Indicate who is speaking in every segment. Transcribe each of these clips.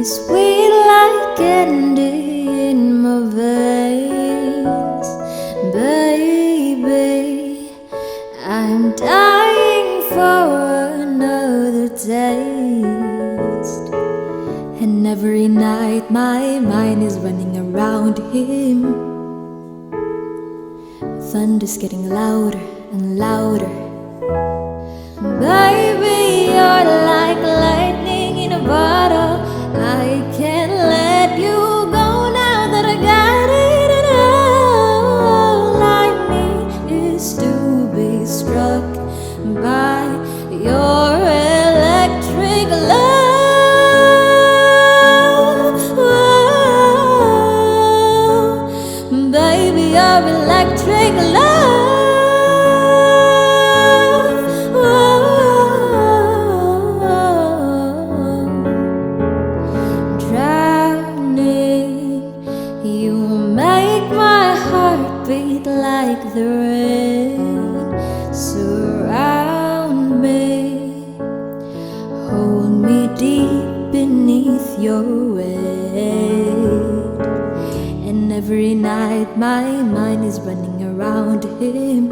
Speaker 1: sweet like candy in my veins. Baby, I'm dying for another taste. And every night my mind is running around him. Thunder's getting louder and louder. Baby, you're like lightning in a bottle. I can't let you go now that I got it. And all I need is to be struck by your electric love. Whoa, baby, your electric love. You make my heart beat like the rain. Surround me, hold me deep beneath your weight. And every night my mind is running around him.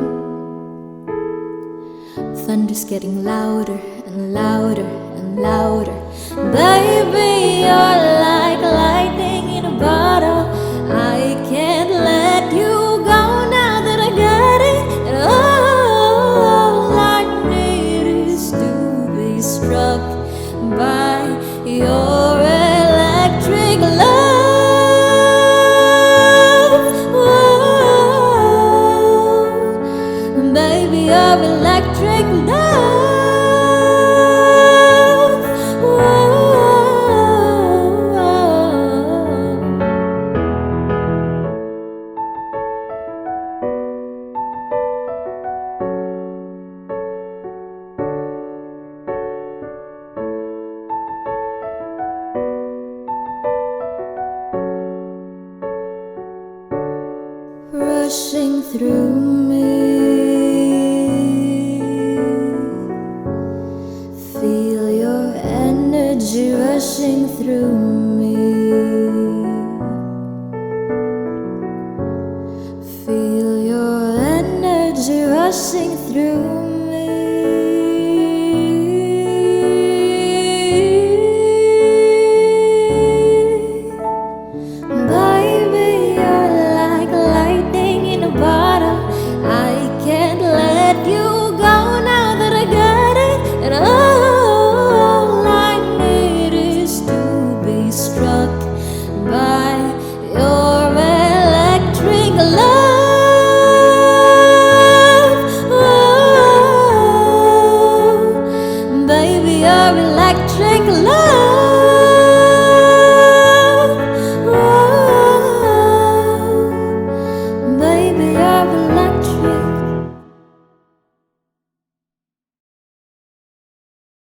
Speaker 1: Thunder's getting louder and louder and louder. Baby, you're like lightning in a bottle. I can't let you go now that I got it. And all I need is to be struck by your electric love. Whoa, baby, your electric love. Rushing through me, feel your energy rushing through me. Feel your energy rushing through me.